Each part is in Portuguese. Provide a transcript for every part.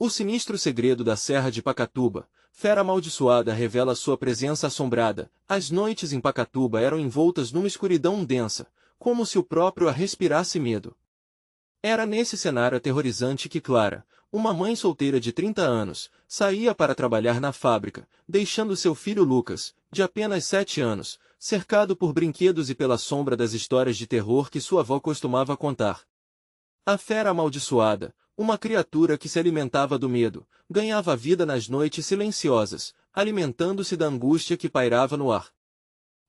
O sinistro segredo da Serra de Pacatuba. Fera amaldiçoada revela sua presença assombrada. As noites em Pacatuba eram envoltas numa escuridão densa, como se o próprio a respirasse medo. Era nesse cenário aterrorizante que Clara, uma mãe solteira de 30 anos, saía para trabalhar na fábrica, deixando seu filho Lucas, de apenas 7 anos, cercado por brinquedos e pela sombra das histórias de terror que sua avó costumava contar. A fera amaldiçoada, uma criatura que se alimentava do medo, ganhava vida nas noites silenciosas, alimentando-se da angústia que pairava no ar.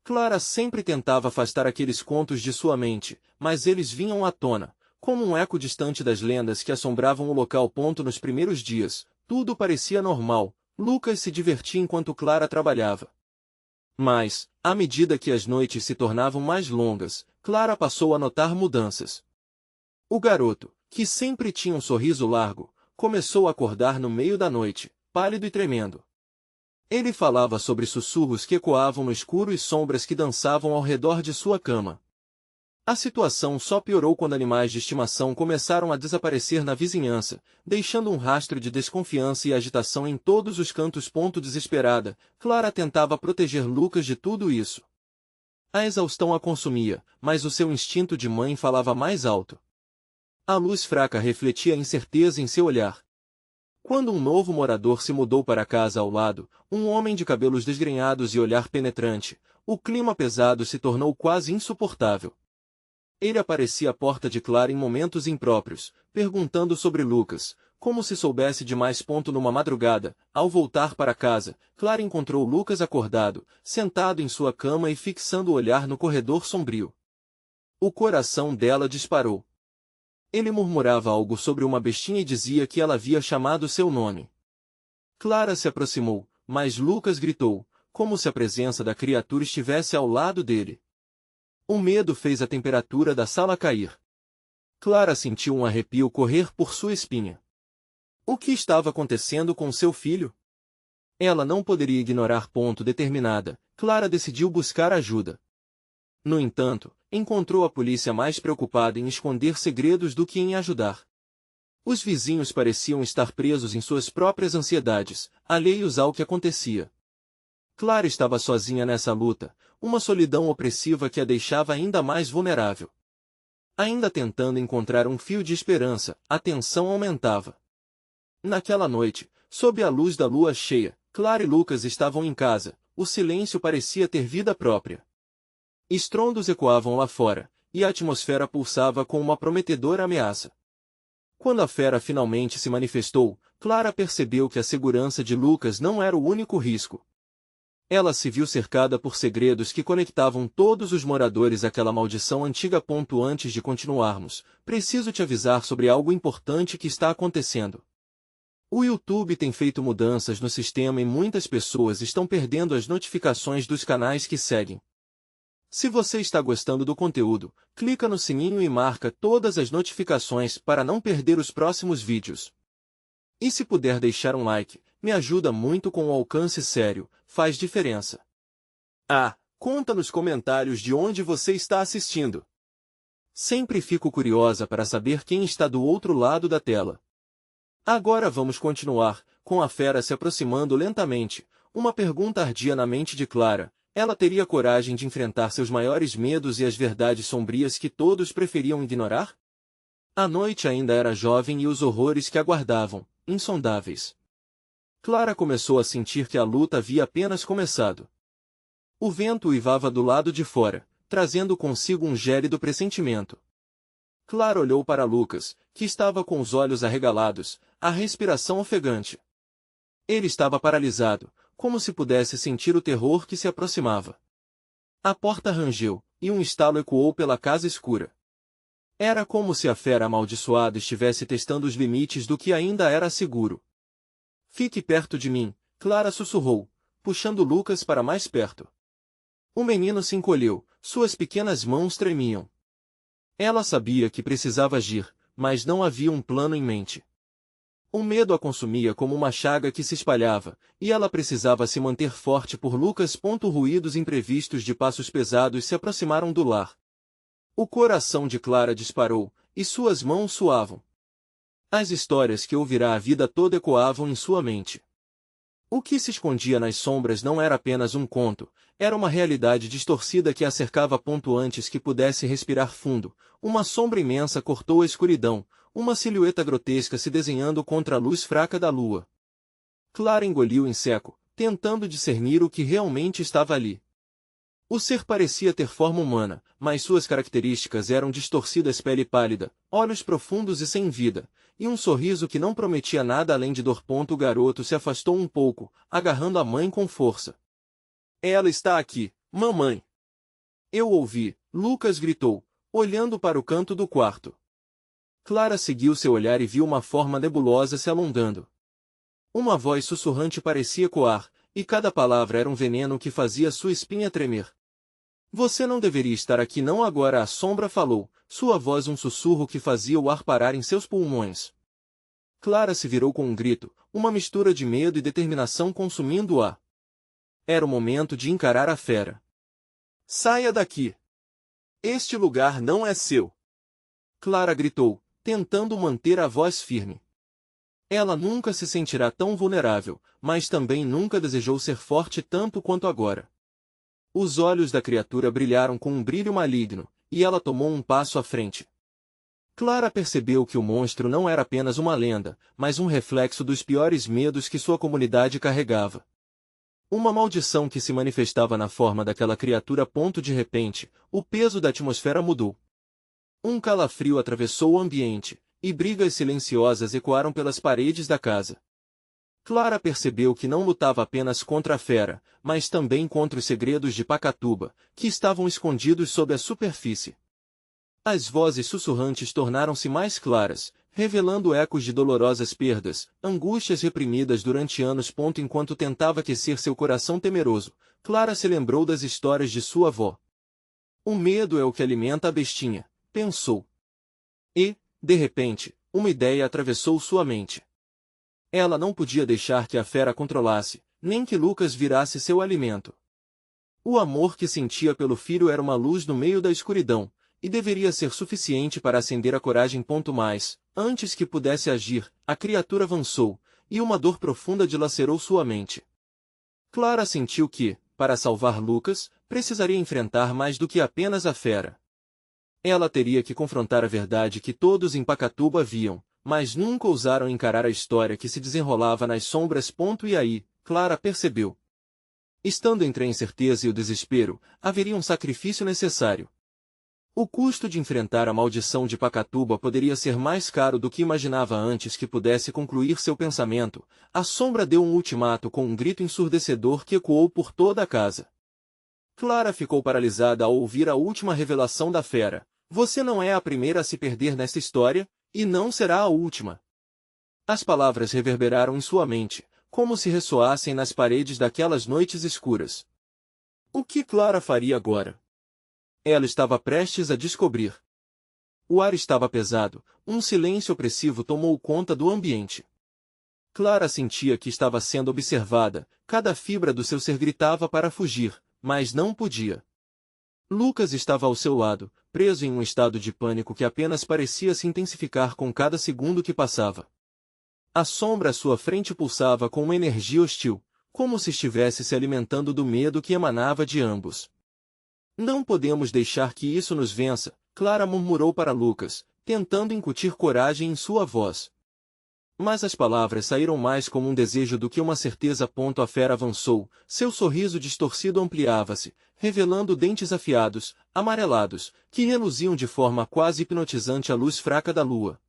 Clara sempre tentava afastar aqueles contos de sua mente, mas eles vinham à tona, como um eco distante das lendas que assombravam o local. Nos primeiros dias, tudo parecia normal. Lucas se divertia enquanto Clara trabalhava. Mas, à medida que as noites se tornavam mais longas, Clara passou a notar mudanças. O garoto, que sempre tinha um sorriso largo, começou a acordar no meio da noite, pálido e tremendo. Ele falava sobre sussurros que ecoavam no escuro e sombras que dançavam ao redor de sua cama. A situação só piorou quando animais de estimação começaram a desaparecer na vizinhança, deixando um rastro de desconfiança e agitação em todos os cantos. Desesperada, Clara tentava proteger Lucas de tudo isso. A exaustão a consumia, mas o seu instinto de mãe falava mais alto. A luz fraca refletia a incerteza em seu olhar. Quando um novo morador se mudou para a casa ao lado, um homem de cabelos desgrenhados e olhar penetrante, o clima pesado se tornou quase insuportável. Ele aparecia à porta de Clara em momentos impróprios, perguntando sobre Lucas, como se soubesse demais. Numa madrugada, ao voltar para casa, Clara encontrou Lucas acordado, sentado em sua cama e fixando o olhar no corredor sombrio. O coração dela disparou. Ele murmurava algo sobre uma bestinha e dizia que ela havia chamado seu nome. Clara se aproximou, mas Lucas gritou, como se a presença da criatura estivesse ao lado dele. O medo fez a temperatura da sala cair. Clara sentiu um arrepio correr por sua espinha. O que estava acontecendo com seu filho? Ela não poderia ignorar. Determinada, Clara decidiu buscar ajuda. No entanto, encontrou a polícia mais preocupada em esconder segredos do que em ajudar. Os vizinhos pareciam estar presos em suas próprias ansiedades, alheios ao que acontecia. Clara estava sozinha nessa luta, uma solidão opressiva que a deixava ainda mais vulnerável. Ainda tentando encontrar um fio de esperança, a tensão aumentava. Naquela noite, sob a luz da lua cheia, Clara e Lucas estavam em casa. O silêncio parecia ter vida própria. Estrondos ecoavam lá fora, e a atmosfera pulsava com uma prometedora ameaça. Quando a fera finalmente se manifestou, Clara percebeu que a segurança de Lucas não era o único risco. Ela se viu cercada por segredos que conectavam todos os moradores àquela maldição antiga. Antes de continuarmos, preciso te avisar sobre algo importante que está acontecendo. O YouTube tem feito mudanças no sistema e muitas pessoas estão perdendo as notificações dos canais que seguem. Se você está gostando do conteúdo, clica no sininho e marca todas as notificações para não perder os próximos vídeos. E se puder deixar um like, me ajuda muito com o alcance. Sério, faz diferença. Conta nos comentários de onde você está assistindo. Sempre fico curiosa para saber quem está do outro lado da tela. Agora vamos continuar, com a fera se aproximando lentamente. Uma pergunta ardia na mente de Clara. Ela teria coragem de enfrentar seus maiores medos e as verdades sombrias que todos preferiam ignorar? A noite ainda era jovem e os horrores que aguardavam, insondáveis. Clara começou a sentir que a luta havia apenas começado. O vento uivava do lado de fora, trazendo consigo um gélido pressentimento. Clara olhou para Lucas, que estava com os olhos arregalados, a respiração ofegante. Ele estava paralisado, como se pudesse sentir o terror que se aproximava. A porta rangeu, e um estalo ecoou pela casa escura. Era como se a fera amaldiçoada estivesse testando os limites do que ainda era seguro. Fique perto de mim, Clara sussurrou, puxando Lucas para mais perto. O menino se encolheu, suas pequenas mãos tremiam. Ela sabia que precisava agir, mas não havia um plano em mente. O medo a consumia como uma chaga que se espalhava, e ela precisava se manter forte por Lucas. Ruídos imprevistos de passos pesados se aproximaram do lar. O coração de Clara disparou, e suas mãos suavam. As histórias que ouvirá a vida toda ecoavam em sua mente. O que se escondia nas sombras não era apenas um conto, era uma realidade distorcida que a cercava ponto antes que pudesse respirar fundo. Uma sombra imensa cortou a escuridão, uma silhueta grotesca se desenhando contra a luz fraca da lua. Clara engoliu em seco, tentando discernir o que realmente estava ali. O ser parecia ter forma humana, mas suas características eram distorcidas: pele pálida, olhos profundos e sem vida, e um sorriso que não prometia nada além de dor. O garoto se afastou um pouco, agarrando a mãe com força. Ela está aqui, mamãe! Eu ouvi, Lucas gritou, olhando para o canto do quarto. Clara seguiu seu olhar e viu uma forma nebulosa se alongando. Uma voz sussurrante parecia ecoar, e cada palavra era um veneno que fazia sua espinha tremer. Você não deveria estar aqui não agora, a sombra falou, sua voz um sussurro que fazia o ar parar em seus pulmões. Clara se virou com um grito, uma mistura de medo e determinação consumindo-a. Era o momento de encarar a fera. Saia daqui! Este lugar não é seu! Clara gritou, tentando manter a voz firme. Ela nunca se sentirá tão vulnerável, mas também nunca desejou ser forte tanto quanto agora. Os olhos da criatura brilharam com um brilho maligno, e ela tomou um passo à frente. Clara percebeu que o monstro não era apenas uma lenda, mas um reflexo dos piores medos que sua comunidade carregava. Uma maldição que se manifestava na forma daquela criatura. De repente, o peso da atmosfera mudou. Um calafrio atravessou o ambiente, e brigas silenciosas ecoaram pelas paredes da casa. Clara percebeu que não lutava apenas contra a fera, mas também contra os segredos de Pacatuba, que estavam escondidos sob a superfície. As vozes sussurrantes tornaram-se mais claras, revelando ecos de dolorosas perdas, angústias reprimidas durante anos. Enquanto tentava aquecer seu coração temeroso, Clara se lembrou das histórias de sua avó. O medo é o que alimenta a bestinha, pensou. E, de repente, uma ideia atravessou sua mente. Ela não podia deixar que a fera controlasse, nem que Lucas virasse seu alimento. O amor que sentia pelo filho era uma luz no meio da escuridão, e deveria ser suficiente para acender a coragem. Mas, antes que pudesse agir, a criatura avançou, e uma dor profunda dilacerou sua mente. Clara sentiu que, para salvar Lucas, precisaria enfrentar mais do que apenas a fera. Ela teria que confrontar a verdade que todos em Pacatuba viam, mas nunca ousaram encarar a história que se desenrolava nas sombras. E aí, Clara percebeu. Estando entre a incerteza e o desespero, haveria um sacrifício necessário. O custo de enfrentar a maldição de Pacatuba poderia ser mais caro do que imaginava. Antes que pudesse concluir seu pensamento, a sombra deu um ultimato com um grito ensurdecedor que ecoou por toda a casa. Clara ficou paralisada ao ouvir a última revelação da fera. Você não é a primeira a se perder nesta história, e não será a última. As palavras reverberaram em sua mente, como se ressoassem nas paredes daquelas noites escuras. O que Clara faria agora? Ela estava prestes a descobrir. O ar estava pesado, um silêncio opressivo tomou conta do ambiente. Clara sentia que estava sendo observada, cada fibra do seu ser gritava para fugir, mas não podia. Lucas estava ao seu lado, preso em um estado de pânico que apenas parecia se intensificar com cada segundo que passava. A sombra à sua frente pulsava com uma energia hostil, como se estivesse se alimentando do medo que emanava de ambos. Não podemos deixar que isso nos vença, Clara murmurou para Lucas, tentando incutir coragem em sua voz. Mas as palavras saíram mais como um desejo do que uma certeza. A fera avançou, seu sorriso distorcido ampliava-se, revelando dentes afiados, amarelados, que reluziam de forma quase hipnotizante à luz fraca da lua.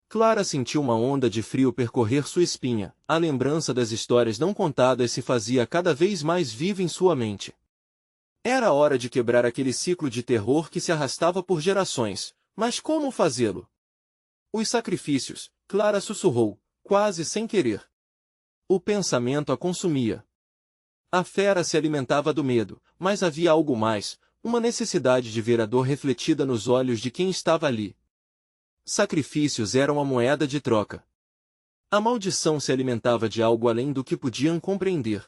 Clara sentiu uma onda de frio percorrer sua espinha, a lembrança das histórias não contadas se fazia cada vez mais viva em sua mente. Era hora de quebrar aquele ciclo de terror que se arrastava por gerações, mas como fazê-lo? Os sacrifícios, Clara sussurrou, quase sem querer. O pensamento a consumia. A fera se alimentava do medo, mas havia algo mais, uma necessidade de ver a dor refletida nos olhos de quem estava ali. Sacrifícios eram a moeda de troca. A maldição se alimentava de algo além do que podiam compreender.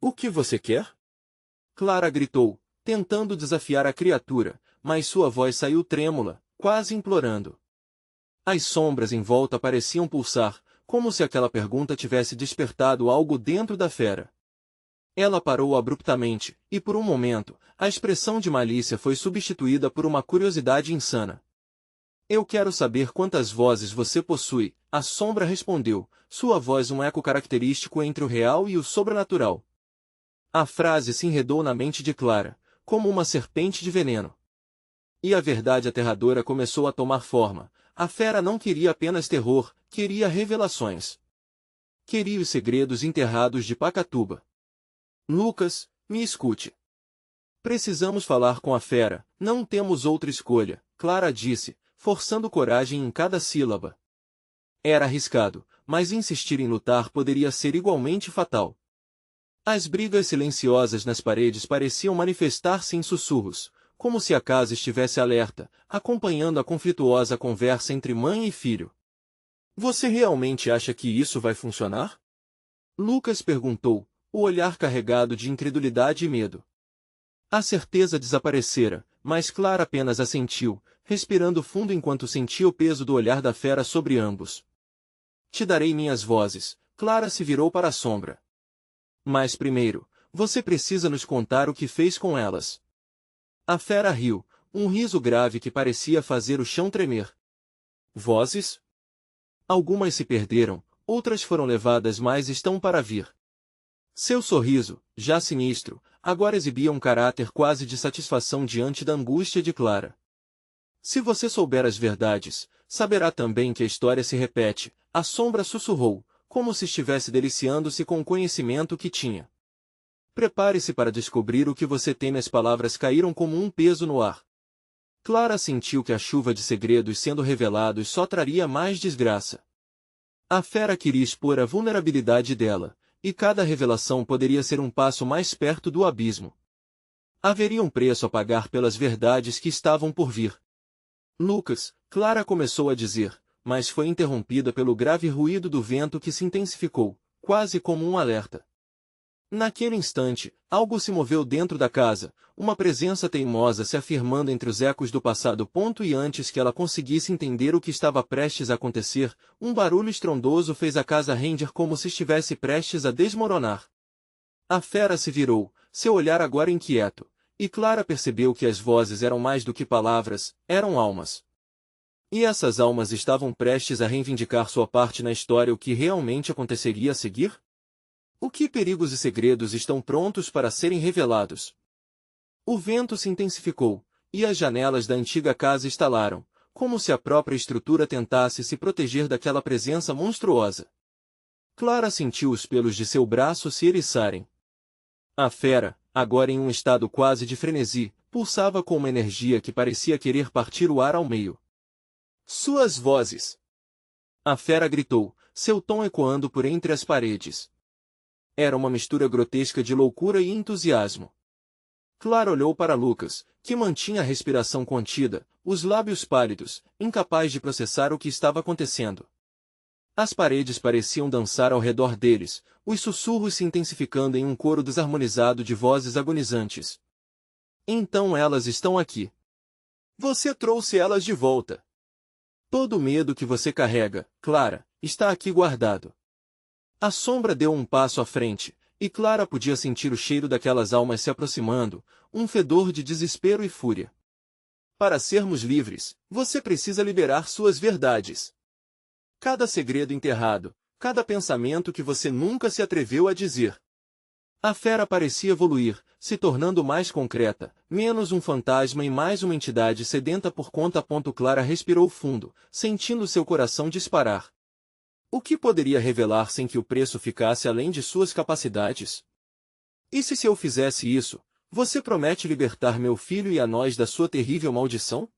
O que você quer? Clara gritou, tentando desafiar a criatura, mas sua voz saiu trêmula, quase implorando. As sombras em volta pareciam pulsar, como se aquela pergunta tivesse despertado algo dentro da fera. Ela parou abruptamente, e por um momento, a expressão de malícia foi substituída por uma curiosidade insana. Eu quero saber quantas vozes você possui, a sombra respondeu, sua voz um eco característico entre o real e o sobrenatural. A frase se enredou na mente de Clara, como uma serpente de veneno. E a verdade aterradora começou a tomar forma. A fera não queria apenas terror, queria revelações. Queria os segredos enterrados de Pacatuba. Lucas, me escute. Precisamos falar com a fera, não temos outra escolha, Clara disse, forçando coragem em cada sílaba. Era arriscado, mas insistir em lutar poderia ser igualmente fatal. As brigas silenciosas nas paredes pareciam manifestar-se em sussurros, como se a casa estivesse alerta, acompanhando a conflituosa conversa entre mãe e filho. Você realmente acha que isso vai funcionar? Lucas perguntou, o olhar carregado de incredulidade e medo. A certeza desaparecera, mas Clara apenas assentiu, respirando fundo enquanto sentia o peso do olhar da fera sobre ambos. Te darei minhas vozes, Clara se virou para a sombra. Mas primeiro, você precisa nos contar o que fez com elas. A fera riu, um riso grave que parecia fazer o chão tremer. Vozes? Algumas se perderam, outras foram levadas mas estão para vir. Seu sorriso, já sinistro, agora exibia um caráter quase de satisfação diante da angústia de Clara. Se você souber as verdades, saberá também que a história se repete, a sombra sussurrou, como se estivesse deliciando-se com o conhecimento que tinha. Prepare-se para descobrir o que você teme. As palavras caíram como um peso no ar. Clara sentiu que a chuva de segredos sendo revelados só traria mais desgraça. A fera queria expor a vulnerabilidade dela, e cada revelação poderia ser um passo mais perto do abismo. Haveria um preço a pagar pelas verdades que estavam por vir. Lucas, Clara começou a dizer, mas foi interrompida pelo grave ruído do vento que se intensificou, quase como um alerta. Naquele instante, algo se moveu dentro da casa, uma presença teimosa se afirmando entre os ecos do passado. E antes que ela conseguisse entender o que estava prestes a acontecer, um barulho estrondoso fez a casa render como se estivesse prestes a desmoronar. A fera se virou, seu olhar agora inquieto, e Clara percebeu que as vozes eram mais do que palavras, eram almas. E essas almas estavam prestes a reivindicar sua parte na história. O que realmente aconteceria a seguir? O que perigos e segredos estão prontos para serem revelados? O vento se intensificou, e as janelas da antiga casa estalaram, como se a própria estrutura tentasse se proteger daquela presença monstruosa. Clara sentiu os pelos de seu braço se eriçarem. A fera, agora em um estado quase de frenesi, pulsava com uma energia que parecia querer partir o ar ao meio. Suas vozes! A fera gritou, seu tom ecoando por entre as paredes. Era uma mistura grotesca de loucura e entusiasmo. Clara olhou para Lucas, que mantinha a respiração contida, os lábios pálidos, incapaz de processar o que estava acontecendo. As paredes pareciam dançar ao redor deles, os sussurros se intensificando em um coro desarmonizado de vozes agonizantes. Então elas estão aqui. Você trouxe elas de volta. Todo o medo que você carrega, Clara, está aqui guardado. A sombra deu um passo à frente, e Clara podia sentir o cheiro daquelas almas se aproximando, um fedor de desespero e fúria. Para sermos livres, você precisa liberar suas verdades. Cada segredo enterrado, cada pensamento que você nunca se atreveu a dizer. A fera parecia evoluir, se tornando mais concreta, menos um fantasma e mais uma entidade sedenta por conta. Clara respirou fundo, sentindo seu coração disparar. O que poderia revelar sem que o preço ficasse além de suas capacidades? E se eu fizesse isso, você promete libertar meu filho e a nós da sua terrível maldição?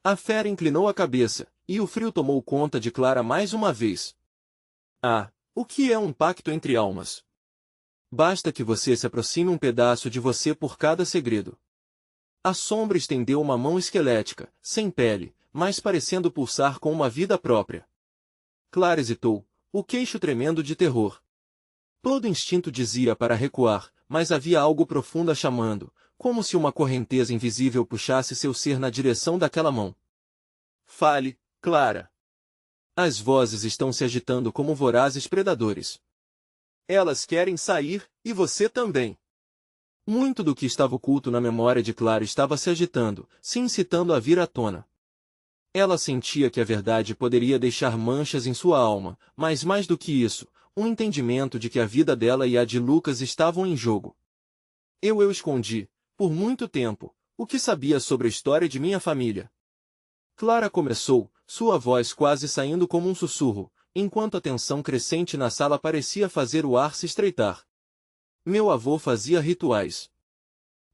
A fera inclinou a cabeça, e o frio tomou conta de Clara mais uma vez. Ah, o que é um pacto entre almas? Basta que você se aproxime um pedaço de você por cada segredo. A sombra estendeu uma mão esquelética, sem pele, mas parecendo pulsar com uma vida própria. Clara hesitou, o queixo tremendo de terror. Todo instinto dizia para recuar, mas havia algo profundo a chamando, como se uma correnteza invisível puxasse seu ser na direção daquela mão. Fale, Clara. As vozes estão se agitando como vorazes predadores. Elas querem sair, e você também. Muito do que estava oculto na memória de Clara estava se agitando, se incitando a vir à tona. Ela sentia que a verdade poderia deixar manchas em sua alma, mas mais do que isso, um entendimento de que a vida dela e a de Lucas estavam em jogo. Eu escondi, por muito tempo, o que sabia sobre a história de minha família. Clara começou, sua voz quase saindo como um sussurro, enquanto a tensão crescente na sala parecia fazer o ar se estreitar. Meu avô fazia rituais.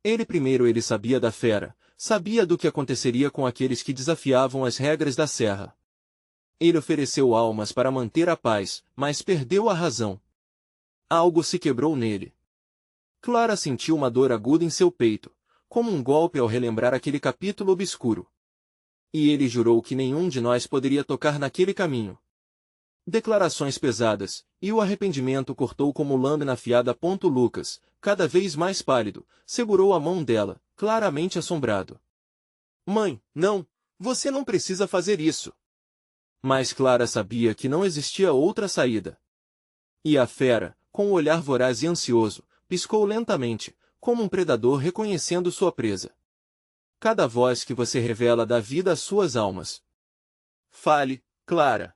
Ele sabia da fera, sabia do que aconteceria com aqueles que desafiavam as regras da serra. Ele ofereceu almas para manter a paz, mas perdeu a razão. Algo se quebrou nele. Clara sentiu uma dor aguda em seu peito, como um golpe ao relembrar aquele capítulo obscuro. E ele jurou que nenhum de nós poderia tocar naquele caminho. Declarações pesadas, e o arrependimento cortou como lâmina afiada. Lucas, cada vez mais pálido, segurou a mão dela, claramente assombrado. Mãe, não, você não precisa fazer isso. Mas Clara sabia que não existia outra saída. E a fera, com o olhar voraz e ansioso, piscou lentamente, como um predador reconhecendo sua presa. Cada voz que você revela dá vida às suas almas. Fale, Clara.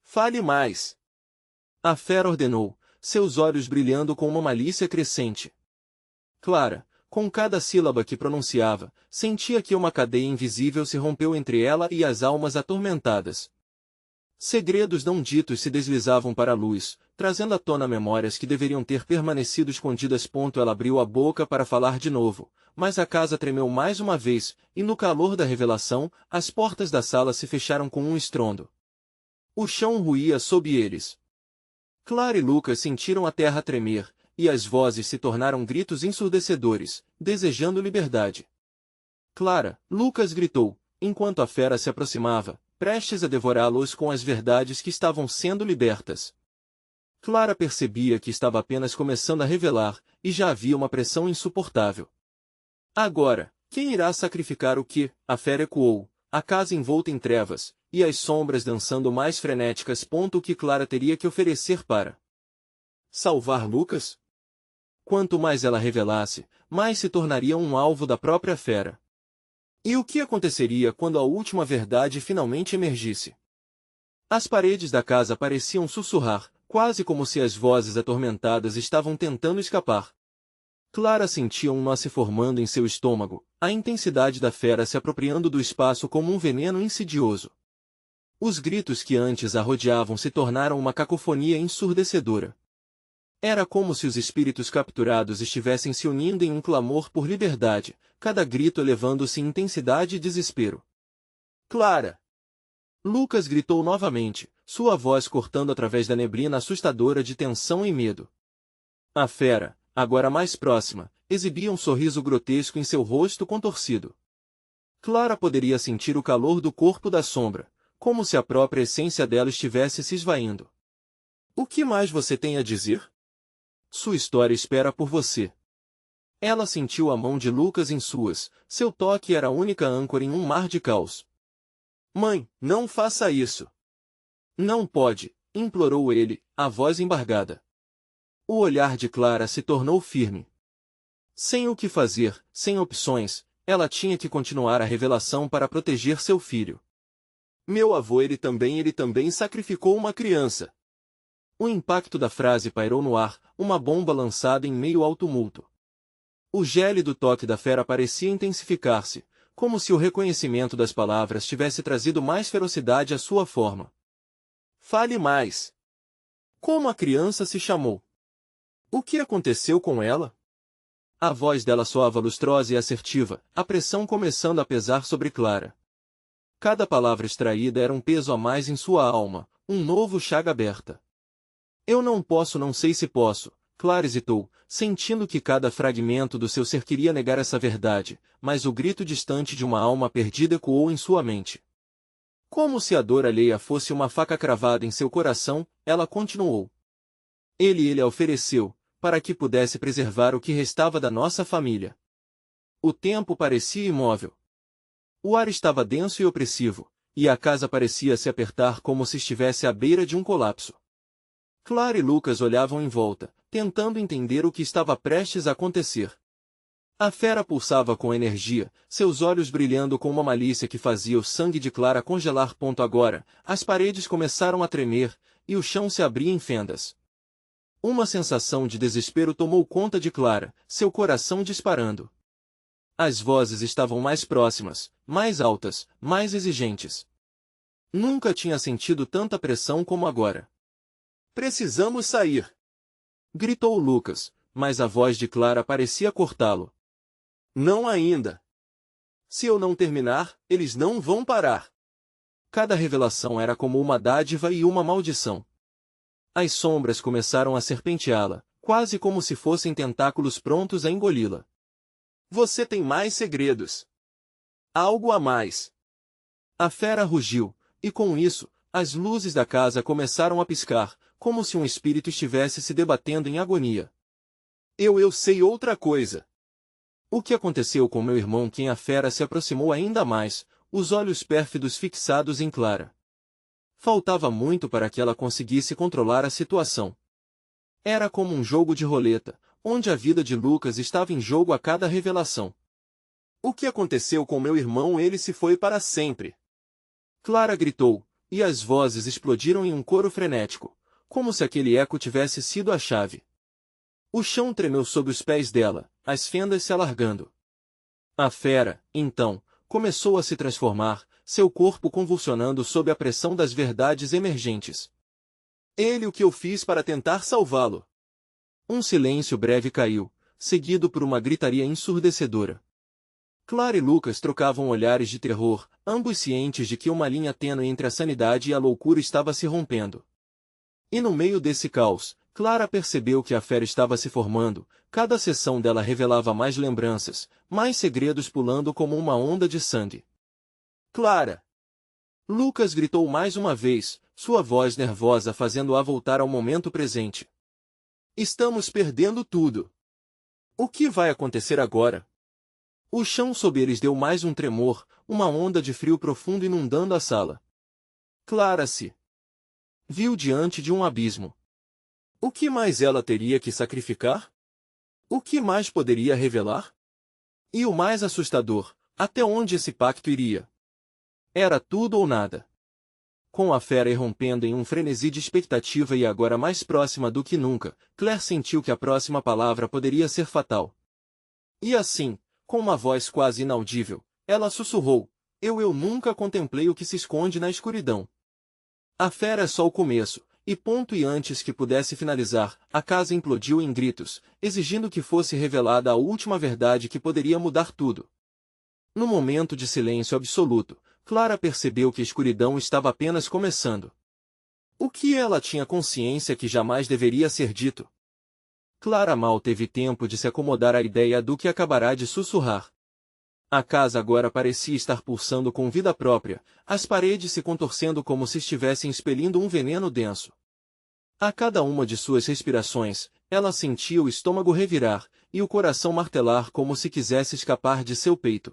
Fale mais. A fera ordenou, seus olhos brilhando com uma malícia crescente. Clara, com cada sílaba que pronunciava, sentia que uma cadeia invisível se rompeu entre ela e as almas atormentadas. Segredos não ditos se deslizavam para a luz, trazendo à tona memórias que deveriam ter permanecido escondidas. Ela abriu a boca para falar de novo, mas a casa tremeu mais uma vez, e no calor da revelação, as portas da sala se fecharam com um estrondo. O chão ruía sob eles. Clara e Lucas sentiram a terra tremer, e as vozes se tornaram gritos ensurdecedores, desejando liberdade. Clara, Lucas gritou, enquanto a fera se aproximava, prestes a devorá-los com as verdades que estavam sendo libertas. Clara percebia que estava apenas começando a revelar, e já havia uma pressão insuportável. Agora, quem irá sacrificar o que? A fera ecoou, a casa envolta em trevas, e as sombras dançando mais frenéticas. O que Clara teria que oferecer para salvar Lucas? Quanto mais ela revelasse, mais se tornaria um alvo da própria fera. E o que aconteceria quando a última verdade finalmente emergisse? As paredes da casa pareciam sussurrar, quase como se as vozes atormentadas estavam tentando escapar. Clara sentia um nó se formando em seu estômago, a intensidade da fera se apropriando do espaço como um veneno insidioso. Os gritos que antes a rodeavam se tornaram uma cacofonia ensurdecedora. Era como se os espíritos capturados estivessem se unindo em um clamor por liberdade, cada grito elevando-se em intensidade e desespero. Clara! Lucas gritou novamente, sua voz cortando através da neblina assustadora de tensão e medo. A fera, agora mais próxima, exibia um sorriso grotesco em seu rosto contorcido. Clara poderia sentir o calor do corpo da sombra, como se a própria essência dela estivesse se esvaindo. O que mais você tem a dizer? Sua história espera por você. Ela sentiu a mão de Lucas em suas, seu toque era a única âncora em um mar de caos. Mãe, não faça isso. Não pode, implorou ele, a voz embargada. O olhar de Clara se tornou firme. Sem o que fazer, sem opções, ela tinha que continuar a revelação para proteger seu filho. Meu avô ele também sacrificou uma criança. O impacto da frase pairou no ar, uma bomba lançada em meio ao tumulto. O gélido toque da fera parecia intensificar-se, como se o reconhecimento das palavras tivesse trazido mais ferocidade à sua forma. Fale mais. Como a criança se chamou? O que aconteceu com ela? A voz dela soava lustrosa e assertiva, a pressão começando a pesar sobre Clara. Cada palavra extraída era um peso a mais em sua alma, um novo chaga aberta. Eu não sei se posso, Clara hesitou, sentindo que cada fragmento do seu ser queria negar essa verdade, mas o grito distante de uma alma perdida ecoou em sua mente. Como se a dor alheia fosse uma faca cravada em seu coração, ela continuou. Ele a ofereceu, para que pudesse preservar o que restava da nossa família. O tempo parecia imóvel. O ar estava denso e opressivo, e a casa parecia se apertar como se estivesse à beira de um colapso. Clara e Lucas olhavam em volta, tentando entender o que estava prestes a acontecer. A fera pulsava com energia, seus olhos brilhando com uma malícia que fazia o sangue de Clara congelar. Agora, as paredes começaram a tremer, e o chão se abria em fendas. Uma sensação de desespero tomou conta de Clara, seu coração disparando. As vozes estavam mais próximas, mais altas, mais exigentes. Nunca tinha sentido tanta pressão como agora. "Precisamos sair!" gritou Lucas, mas a voz de Clara parecia cortá-lo. "Não ainda. Se eu não terminar, eles não vão parar." Cada revelação era como uma dádiva e uma maldição. As sombras começaram a serpenteá-la, quase como se fossem tentáculos prontos a engoli-la. "Você tem mais segredos. Algo a mais." A fera rugiu, e com isso, as luzes da casa começaram a piscar, como se um espírito estivesse se debatendo em agonia. Eu sei outra coisa." "O que aconteceu com meu irmão?" A fera se aproximou ainda mais, os olhos pérfidos fixados em Clara. Faltava muito para que ela conseguisse controlar a situação. Era como um jogo de roleta, onde a vida de Lucas estava em jogo a cada revelação. "O que aconteceu com meu irmão? Ele se foi para sempre!" Clara gritou, e as vozes explodiram em um coro frenético, como se aquele eco tivesse sido a chave. O chão tremeu sob os pés dela, as fendas se alargando. A fera, então, começou a se transformar, seu corpo convulsionando sob a pressão das verdades emergentes. "O que eu fiz para tentar salvá-lo?" Um silêncio breve caiu, seguido por uma gritaria ensurdecedora. Clara e Lucas trocavam olhares de terror, ambos cientes de que uma linha tênue entre a sanidade e a loucura estava se rompendo. E no meio desse caos, Clara percebeu que a fera estava se formando, cada sessão dela revelava mais lembranças, mais segredos pulando como uma onda de sangue. "Clara!" Lucas gritou mais uma vez, sua voz nervosa fazendo-a voltar ao momento presente. "Estamos perdendo tudo. O que vai acontecer agora?" O chão sob eles deu mais um tremor, uma onda de frio profundo inundando a sala. Clara se viu diante de um abismo. O que mais ela teria que sacrificar? O que mais poderia revelar? E o mais assustador, até onde esse pacto iria? Era tudo ou nada. Com a fera irrompendo em um frenesi de expectativa e agora mais próxima do que nunca, Claire sentiu que a próxima palavra poderia ser fatal. E assim, com uma voz quase inaudível, ela sussurrou, Eu nunca contemplei o que se esconde na escuridão." A fera é só o começo, e antes que pudesse finalizar, a casa implodiu em gritos, exigindo que fosse revelada a última verdade que poderia mudar tudo. No momento de silêncio absoluto, Clara percebeu que a escuridão estava apenas começando. O que ela tinha consciência que jamais deveria ser dito? Clara mal teve tempo de se acomodar à ideia do que acabará de sussurrar. A casa agora parecia estar pulsando com vida própria, as paredes se contorcendo como se estivessem expelindo um veneno denso. A cada uma de suas respirações, ela sentia o estômago revirar, e o coração martelar como se quisesse escapar de seu peito.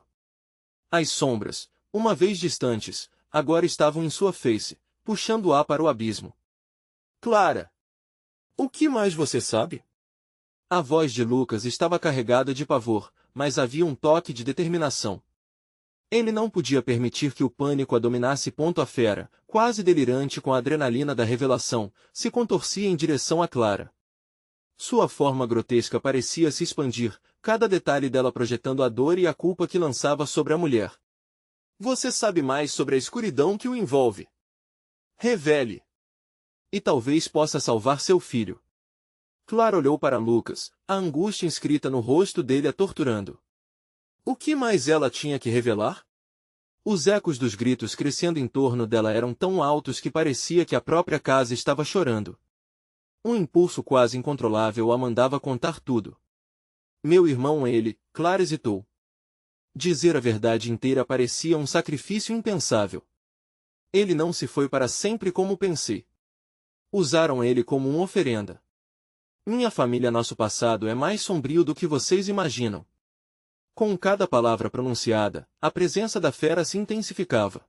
As sombras, uma vez distantes, agora estavam em sua face, puxando-a para o abismo. "Clara! O que mais você sabe?" A voz de Lucas estava carregada de pavor, mas havia um toque de determinação. Ele não podia permitir que o pânico a dominasse. A fera, quase delirante com a adrenalina da revelação, se contorcia em direção a Clara. Sua forma grotesca parecia se expandir, cada detalhe dela projetando a dor e a culpa que lançava sobre a mulher. "Você sabe mais sobre a escuridão que o envolve. Revele. E talvez possa salvar seu filho." Clara olhou para Lucas, a angústia inscrita no rosto dele a torturando. O que mais ela tinha que revelar? Os ecos dos gritos crescendo em torno dela eram tão altos que parecia que a própria casa estava chorando. Um impulso quase incontrolável a mandava contar tudo. "Meu irmão Clara hesitou. Dizer a verdade inteira parecia um sacrifício impensável. Ele não se foi para sempre como pensei. Usaram ele como uma oferenda. Minha família, nosso passado é mais sombrio do que vocês imaginam." Com cada palavra pronunciada, a presença da fera se intensificava.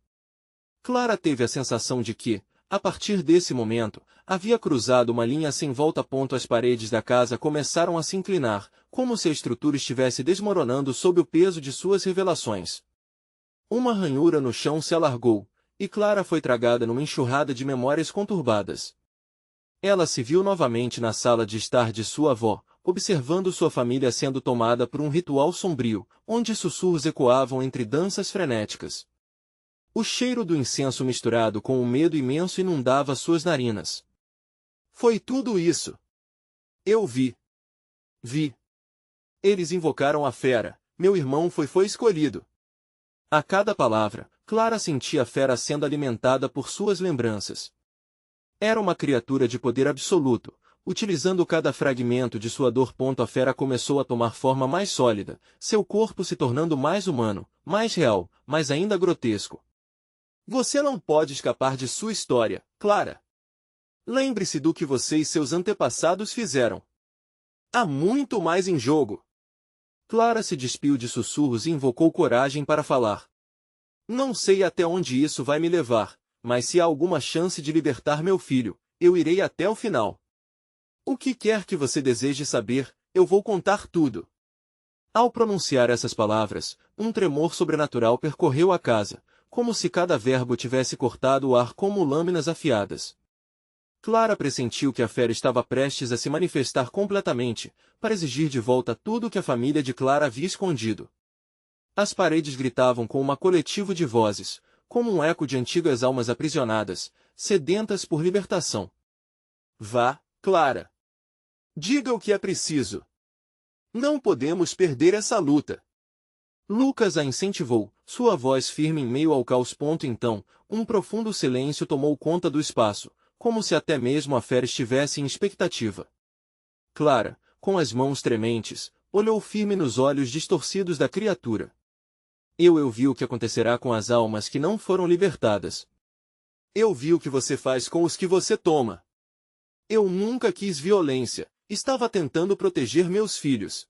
Clara teve a sensação de que, a partir desse momento, havia cruzado uma linha sem volta. As paredes da casa começaram a se inclinar, como se a estrutura estivesse desmoronando sob o peso de suas revelações. Uma ranhura no chão se alargou, e Clara foi tragada numa enxurrada de memórias conturbadas. Ela se viu novamente na sala de estar de sua avó, observando sua família sendo tomada por um ritual sombrio, onde sussurros ecoavam entre danças frenéticas. O cheiro do incenso misturado com um medo imenso inundava suas narinas. Foi tudo isso. Eu vi. Vi. Eles invocaram a fera. Meu irmão foi escolhido. A cada palavra, Clara sentia a fera sendo alimentada por suas lembranças. Era uma criatura de poder absoluto. Utilizando cada fragmento de sua dor. A fera começou a tomar forma mais sólida, seu corpo se tornando mais humano, mais real, mas ainda grotesco. Você não pode escapar de sua história, Clara. Lembre-se do que você e seus antepassados fizeram. Há muito mais em jogo. Clara se despiu de sussurros e invocou coragem para falar. Não sei até onde isso vai me levar, mas se há alguma chance de libertar meu filho, eu irei até o final. O que quer que você deseje saber, eu vou contar tudo. Ao pronunciar essas palavras, um tremor sobrenatural percorreu a casa, como se cada verbo tivesse cortado o ar como lâminas afiadas. Clara pressentiu que a fera estava prestes a se manifestar completamente, para exigir de volta tudo que a família de Clara havia escondido. As paredes gritavam com uma coletiva de vozes, como um eco de antigas almas aprisionadas, sedentas por libertação. Vá, Clara. Diga o que é preciso. Não podemos perder essa luta. Lucas a incentivou, sua voz firme em meio ao caos. Então, um profundo silêncio tomou conta do espaço, como se até mesmo a fera estivesse em expectativa. Clara, com as mãos trementes, olhou firme nos olhos distorcidos da criatura. Eu vi o que acontecerá com as almas que não foram libertadas. Eu vi o que você faz com os que você toma. Eu nunca quis violência, estava tentando proteger meus filhos.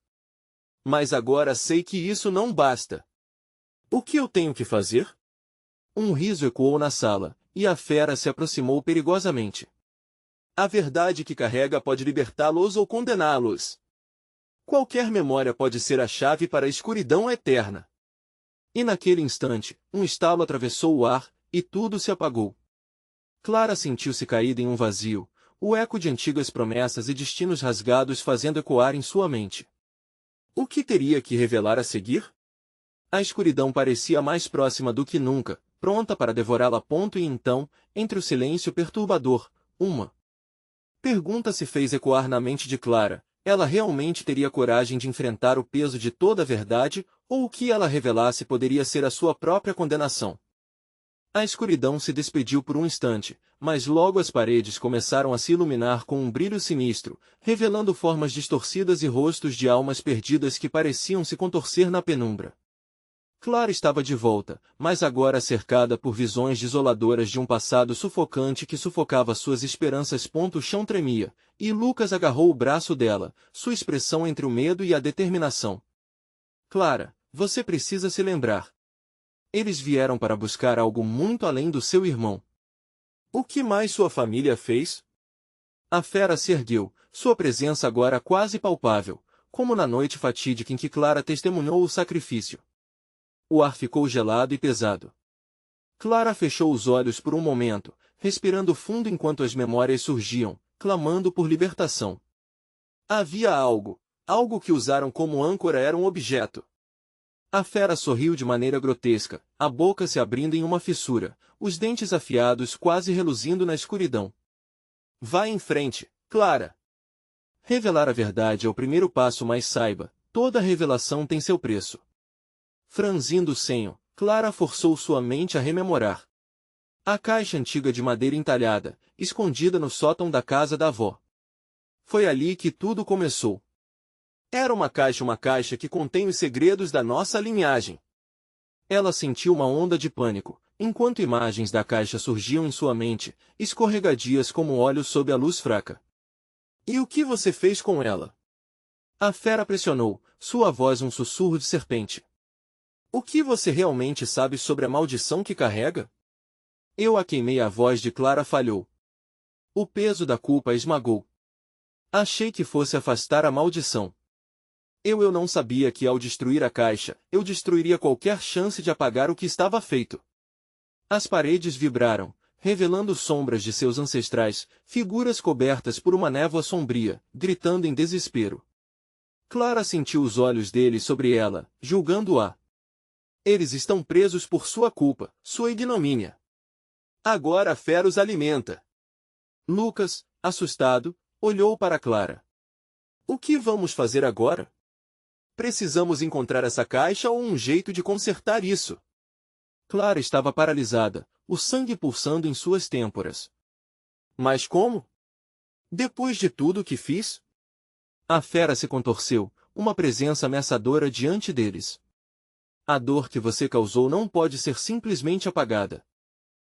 Mas agora sei que isso não basta. O que eu tenho que fazer? Um riso ecoou na sala, e a fera se aproximou perigosamente. A verdade que carrega pode libertá-los ou condená-los. Qualquer memória pode ser a chave para a escuridão eterna. E naquele instante, um estalo atravessou o ar, e tudo se apagou. Clara sentiu-se caída em um vazio, o eco de antigas promessas e destinos rasgados fazendo ecoar em sua mente. O que teria que revelar a seguir? A escuridão parecia mais próxima do que nunca, pronta para devorá-la. E então, entre o silêncio perturbador, uma pergunta se fez ecoar na mente de Clara. Ela realmente teria coragem de enfrentar o peso de toda a verdade, ou o que ela revelasse poderia ser a sua própria condenação? A escuridão se despediu por um instante, mas logo as paredes começaram a se iluminar com um brilho sinistro, revelando formas distorcidas e rostos de almas perdidas que pareciam se contorcer na penumbra. Clara estava de volta, mas agora cercada por visões desoladoras de um passado sufocante que sufocava suas esperanças. O chão tremia, e Lucas agarrou o braço dela, sua expressão entre o medo e a determinação. Clara, você precisa se lembrar. Eles vieram para buscar algo muito além do seu irmão. O que mais sua família fez? A fera se ergueu, sua presença agora quase palpável, como na noite fatídica em que Clara testemunhou o sacrifício. O ar ficou gelado e pesado. Clara fechou os olhos por um momento, respirando fundo enquanto as memórias surgiam, clamando por libertação. Havia algo que usaram como âncora. Era um objeto. A fera sorriu de maneira grotesca, a boca se abrindo em uma fissura, os dentes afiados quase reluzindo na escuridão. Vá em frente, Clara. Revelar a verdade é o primeiro passo, mas saiba, toda revelação tem seu preço. Franzindo o senho, Clara forçou sua mente a rememorar. A caixa antiga de madeira entalhada, escondida no sótão da casa da avó. Foi ali que tudo começou. Era uma caixa que contém os segredos da nossa linhagem. Ela sentiu uma onda de pânico, enquanto imagens da caixa surgiam em sua mente, escorregadias como óleo sob a luz fraca. E o que você fez com ela? A fera pressionou, sua voz um sussurro de serpente. O que você realmente sabe sobre a maldição que carrega? Eu a queimei, a voz de Clara falhou. O peso da culpa a esmagou. Achei que fosse afastar a maldição. Eu não sabia que ao destruir a caixa, eu destruiria qualquer chance de apagar o que estava feito. As paredes vibraram, revelando sombras de seus ancestrais, figuras cobertas por uma névoa sombria, gritando em desespero. Clara sentiu os olhos dele sobre ela, julgando-a. Eles estão presos por sua culpa, sua ignomínia. Agora a fera os alimenta. Lucas, assustado, olhou para Clara. O que vamos fazer agora? Precisamos encontrar essa caixa ou um jeito de consertar isso. Clara estava paralisada, o sangue pulsando em suas têmporas. Mas como? Depois de tudo que fiz? A fera se contorceu, uma presença ameaçadora diante deles. A dor que você causou não pode ser simplesmente apagada.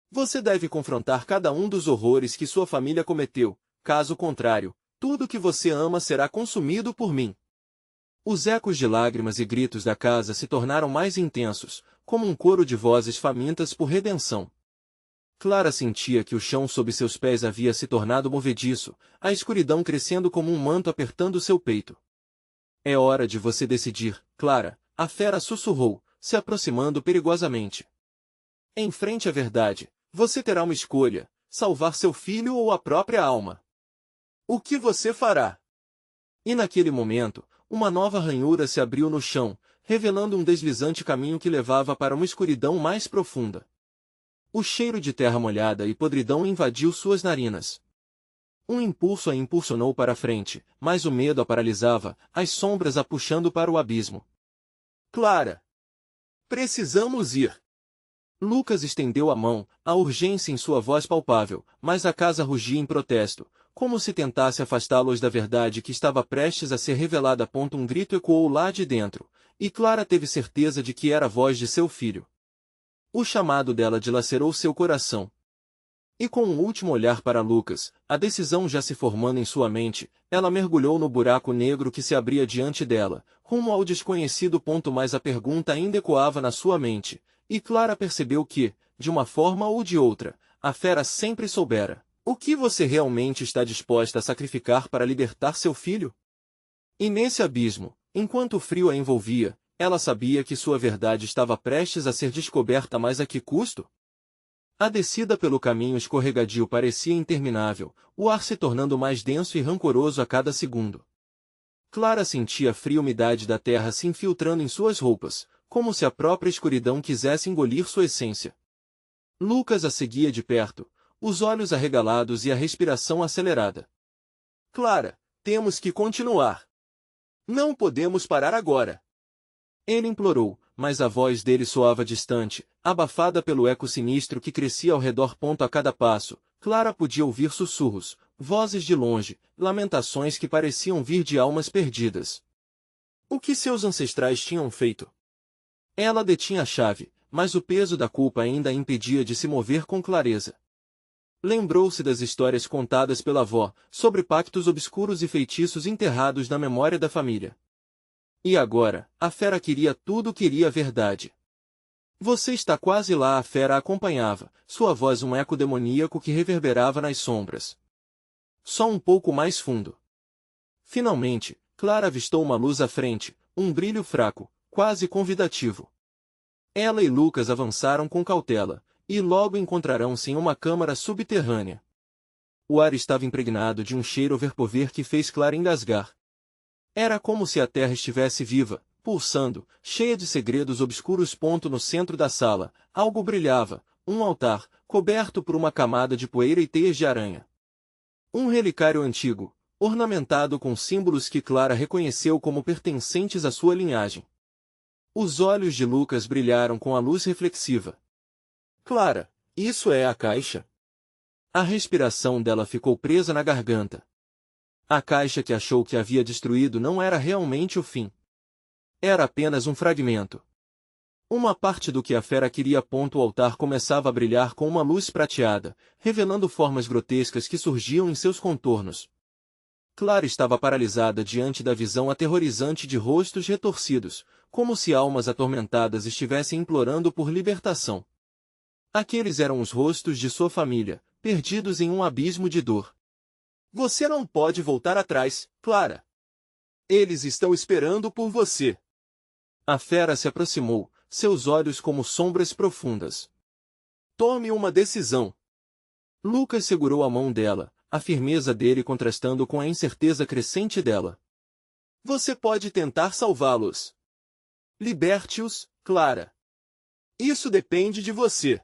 Você deve confrontar cada um dos horrores que sua família cometeu, caso contrário, tudo que você ama será consumido por mim. Os ecos de lágrimas e gritos da casa se tornaram mais intensos, como um coro de vozes famintas por redenção. Clara sentia que o chão sob seus pés havia se tornado movediço, a escuridão crescendo como um manto apertando seu peito. É hora de você decidir, Clara, a fera sussurrou, se aproximando perigosamente. Em frente à verdade, você terá uma escolha, salvar seu filho ou a própria alma. O que você fará? E naquele momento, uma nova ranhura se abriu no chão, revelando um deslizante caminho que levava para uma escuridão mais profunda. O cheiro de terra molhada e podridão invadiu suas narinas. Um impulso a impulsionou para a frente, mas o medo a paralisava, as sombras a puxando para o abismo. Clara! Precisamos ir! Lucas estendeu a mão, a urgência em sua voz palpável, mas a casa rugia em protesto, como se tentasse afastá-los da verdade que estava prestes a ser revelada. Um grito ecoou lá de dentro, e Clara teve certeza de que era a voz de seu filho. O chamado dela dilacerou seu coração. E com um último olhar para Lucas, a decisão já se formando em sua mente, ela mergulhou no buraco negro que se abria diante dela, rumo ao desconhecido. Mas a pergunta ainda ecoava na sua mente, e Clara percebeu que, de uma forma ou de outra, a fera sempre soubera. O que você realmente está disposta a sacrificar para libertar seu filho? E nesse abismo, enquanto o frio a envolvia, ela sabia que sua verdade estava prestes a ser descoberta, mas a que custo? A descida pelo caminho escorregadio parecia interminável, o ar se tornando mais denso e rancoroso a cada segundo. Clara sentia a fria umidade da terra se infiltrando em suas roupas, como se a própria escuridão quisesse engolir sua essência. Lucas a seguia de perto, os olhos arregalados e a respiração acelerada. Clara, temos que continuar. Não podemos parar agora. Ele implorou, mas a voz dele soava distante, abafada pelo eco sinistro que crescia ao redor. A cada passo, Clara podia ouvir sussurros, vozes de longe, lamentações que pareciam vir de almas perdidas. O que seus ancestrais tinham feito? Ela detinha a chave, mas o peso da culpa ainda a impedia de se mover com clareza. Lembrou-se das histórias contadas pela avó, sobre pactos obscuros e feitiços enterrados na memória da família. E agora, a fera queria tudo, queria a verdade. Você está quase lá, a fera a acompanhava, sua voz um eco demoníaco que reverberava nas sombras. Só um pouco mais fundo. Finalmente, Clara avistou uma luz à frente, um brilho fraco, quase convidativo. Ela e Lucas avançaram com cautela, e logo encontrarão-se em uma câmara subterrânea. O ar estava impregnado de um cheiro verpover que fez Clara engasgar. Era como se a terra estivesse viva, pulsando, cheia de segredos obscuros. No centro da sala, algo brilhava, um altar, coberto por uma camada de poeira e teias de aranha. Um relicário antigo, ornamentado com símbolos que Clara reconheceu como pertencentes à sua linhagem. Os olhos de Lucas brilharam com a luz reflexiva. Clara, isso é a caixa? A respiração dela ficou presa na garganta. A caixa que achou que havia destruído não era realmente o fim. Era apenas um fragmento. Uma parte do que a fera queria. O altar começava a brilhar com uma luz prateada, revelando formas grotescas que surgiam em seus contornos. Clara estava paralisada diante da visão aterrorizante de rostos retorcidos, como se almas atormentadas estivessem implorando por libertação. Aqueles eram os rostos de sua família, perdidos em um abismo de dor. Você não pode voltar atrás, Clara. Eles estão esperando por você. A fera se aproximou, seus olhos como sombras profundas. Tome uma decisão. Lucas segurou a mão dela, a firmeza dele contrastando com a incerteza crescente dela. Você pode tentar salvá-los. Liberte-os, Clara. Isso depende de você.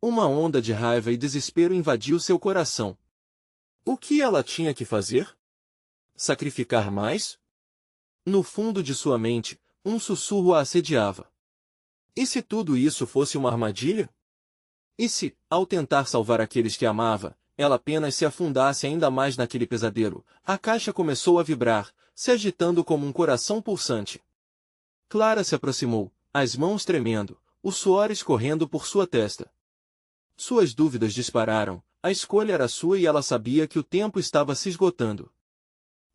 Uma onda de raiva e desespero invadiu seu coração. O que ela tinha que fazer? Sacrificar mais? No fundo de sua mente, um sussurro a assediava. E se tudo isso fosse uma armadilha? E se, ao tentar salvar aqueles que amava, ela apenas se afundasse ainda mais naquele pesadelo? A caixa começou a vibrar, se agitando como um coração pulsante. Clara se aproximou, as mãos tremendo, o suor escorrendo por sua testa. Suas dúvidas dispararam, a escolha era sua e ela sabia que o tempo estava se esgotando.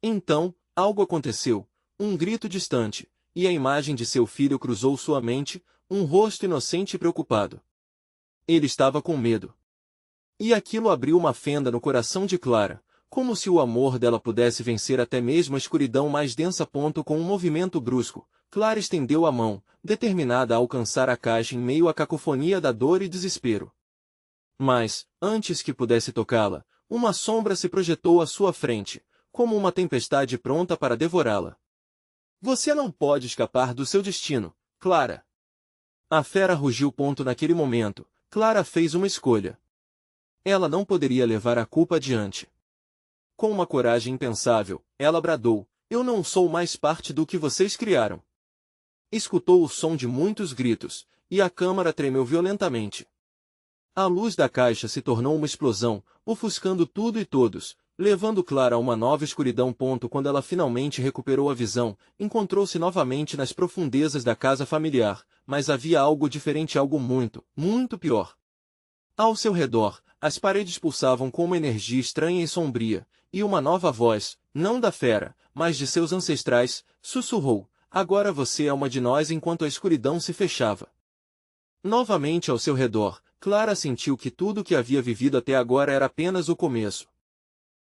Então, algo aconteceu, um grito distante, e a imagem de seu filho cruzou sua mente, um rosto inocente e preocupado. Ele estava com medo. E aquilo abriu uma fenda no coração de Clara, como se o amor dela pudesse vencer até mesmo a escuridão mais densa. Com um movimento brusco, Clara estendeu a mão, determinada a alcançar a caixa em meio à cacofonia da dor e desespero. Mas, antes que pudesse tocá-la, uma sombra se projetou à sua frente, como uma tempestade pronta para devorá-la. Você não pode escapar do seu destino, Clara. A fera rugiu. Naquele momento, Clara fez uma escolha. Ela não poderia levar a culpa adiante. Com uma coragem impensável, ela bradou, eu não sou mais parte do que vocês criaram. Escutou o som de muitos gritos, e a câmara tremeu violentamente. A luz da caixa se tornou uma explosão, ofuscando tudo e todos, levando Clara a uma nova escuridão. Quando ela finalmente recuperou a visão, encontrou-se novamente nas profundezas da casa familiar, mas havia algo diferente, algo muito, muito pior. Ao seu redor, as paredes pulsavam com uma energia estranha e sombria, e uma nova voz, não da fera, mas de seus ancestrais, sussurrou, agora você é uma de nós. Enquanto a escuridão se fechava novamente ao seu redor, Clara sentiu que tudo o que havia vivido até agora era apenas o começo.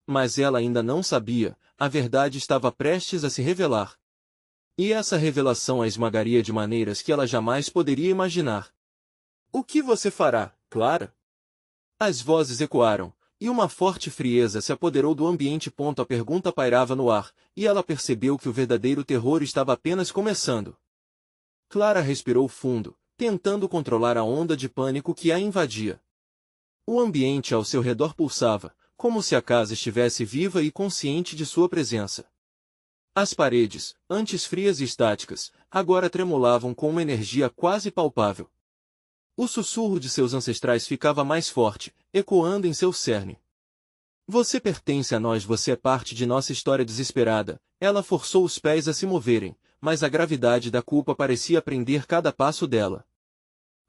Mas ela ainda não sabia, a verdade estava prestes a se revelar. E essa revelação a esmagaria de maneiras que ela jamais poderia imaginar. O que você fará, Clara? As vozes ecoaram, e uma forte frieza se apoderou do ambiente. A pergunta pairava no ar, e ela percebeu que o verdadeiro terror estava apenas começando. Clara respirou fundo, tentando controlar a onda de pânico que a invadia. O ambiente ao seu redor pulsava, como se a casa estivesse viva e consciente de sua presença. As paredes, antes frias e estáticas, agora tremulavam com uma energia quase palpável. O sussurro de seus ancestrais ficava mais forte, ecoando em seu cerne. Você pertence a nós, você é parte de nossa história desesperada. Ela forçou os pés a se moverem, mas a gravidade da culpa parecia prender cada passo dela.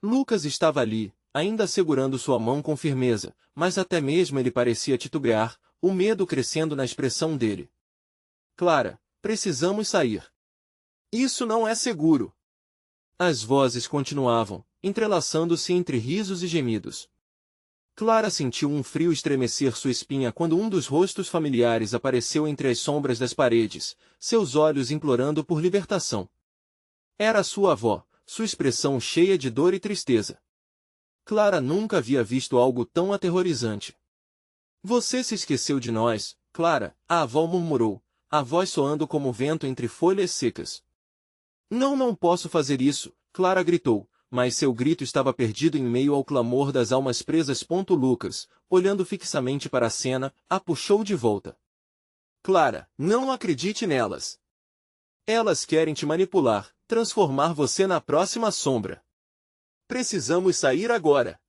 Lucas estava ali, ainda segurando sua mão com firmeza, mas até mesmo ele parecia titubear, o medo crescendo na expressão dele. Clara, precisamos sair. Isso não é seguro. As vozes continuavam, entrelaçando-se entre risos e gemidos. Clara sentiu um frio estremecer sua espinha quando um dos rostos familiares apareceu entre as sombras das paredes, seus olhos implorando por libertação. Era sua avó, sua expressão cheia de dor e tristeza. Clara nunca havia visto algo tão aterrorizante. Você se esqueceu de nós, Clara, a avó murmurou, a voz soando como vento entre folhas secas. Não posso fazer isso, Clara gritou. Mas seu grito estava perdido em meio ao clamor das almas presas. Lucas, olhando fixamente para a cena, a puxou de volta. Clara, não acredite nelas. Elas querem te manipular, transformar você na próxima sombra. Precisamos sair agora.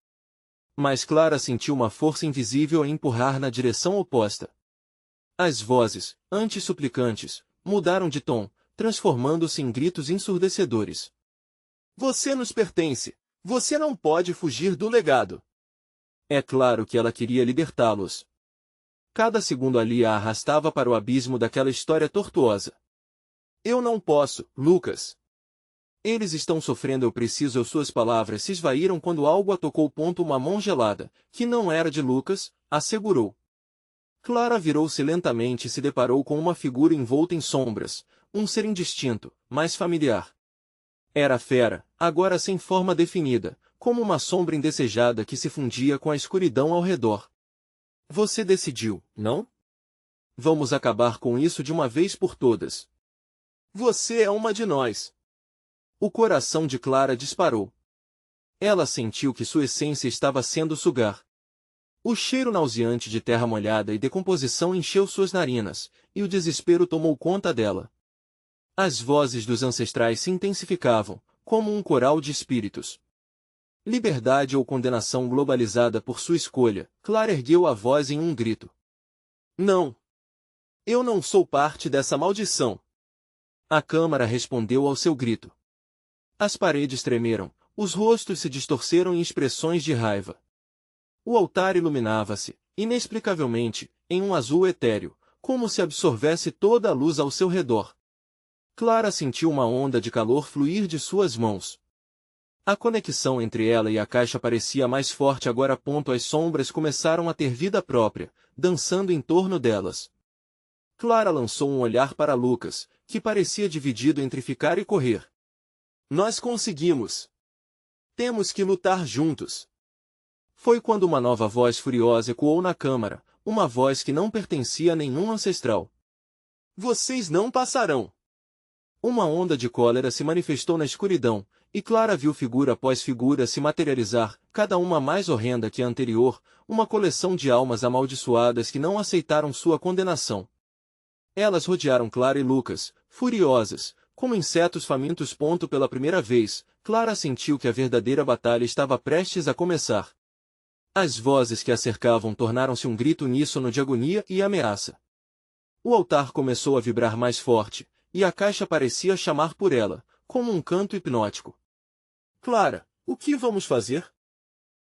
Mas Clara sentiu uma força invisível a empurrar na direção oposta. As vozes, antes suplicantes, mudaram de tom, transformando-se em gritos ensurdecedores. Você nos pertence. Você não pode fugir do legado. É claro que ela queria libertá-los. Cada segundo ali a arrastava para o abismo daquela história tortuosa. Eu não posso, Lucas. Eles estão sofrendo, eu preciso. Suas palavras se esvaíram quando algo a tocou. Uma mão gelada, que não era de Lucas, assegurou. Clara virou-se lentamente e se deparou com uma figura envolta em sombras, um ser indistinto, mas familiar. Era a fera, agora sem forma definida, como uma sombra indesejada que se fundia com a escuridão ao redor. Você decidiu, não? Vamos acabar com isso de uma vez por todas. Você é uma de nós. O coração de Clara disparou. Ela sentiu que sua essência estava sendo sugar. O cheiro nauseante de terra molhada e decomposição encheu suas narinas, e o desespero tomou conta dela. As vozes dos ancestrais se intensificavam, como um coral de espíritos. Liberdade ou condenação globalizada por sua escolha, Clara ergueu a voz em um grito. Não! Eu não sou parte dessa maldição! A câmara respondeu ao seu grito. As paredes tremeram, os rostos se distorceram em expressões de raiva. O altar iluminava-se, inexplicavelmente, em um azul etéreo, como se absorvesse toda a luz ao seu redor. Clara sentiu uma onda de calor fluir de suas mãos. A conexão entre ela e a caixa parecia mais forte agora. As sombras começaram a ter vida própria, dançando em torno delas. Clara lançou um olhar para Lucas, que parecia dividido entre ficar e correr. Nós conseguimos! Temos que lutar juntos! Foi quando uma nova voz furiosa ecoou na câmara, uma voz que não pertencia a nenhum ancestral. Vocês não passarão! Uma onda de cólera se manifestou na escuridão, e Clara viu figura após figura se materializar, cada uma mais horrenda que a anterior, uma coleção de almas amaldiçoadas que não aceitaram sua condenação. Elas rodearam Clara e Lucas, furiosas, como insetos famintos. Pela primeira vez, Clara sentiu que a verdadeira batalha estava prestes a começar. As vozes que a cercavam tornaram-se um grito uníssono de agonia e ameaça. O altar começou a vibrar mais forte, e a caixa parecia chamar por ela, como um canto hipnótico. Clara, o que vamos fazer?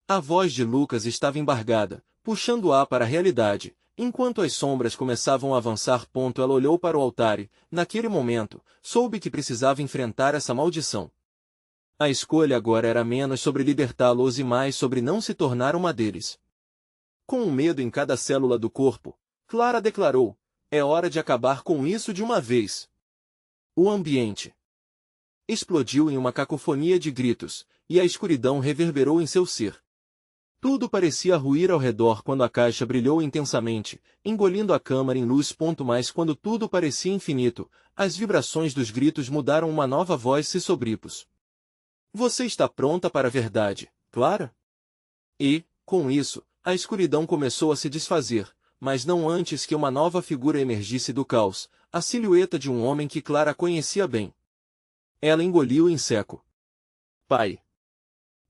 A voz de Lucas estava embargada, puxando-a para a realidade, enquanto as sombras começavam a avançar. Ela olhou para o altar e, naquele momento, soube que precisava enfrentar essa maldição. A escolha agora era menos sobre libertá-los e mais sobre não se tornar uma deles. Com um medo em cada célula do corpo, Clara declarou, é hora de acabar com isso de uma vez. O ambiente explodiu em uma cacofonia de gritos, e a escuridão reverberou em seu ser. Tudo parecia ruir ao redor quando a caixa brilhou intensamente, engolindo a câmara em luz. Mas quando tudo parecia infinito, as vibrações dos gritos mudaram. Uma nova voz se sobrepôs. Você está pronta para a verdade, Clara? E, com isso, a escuridão começou a se desfazer, mas não antes que uma nova figura emergisse do caos, a silhueta de um homem que Clara conhecia bem. Ela engoliu em seco. Pai!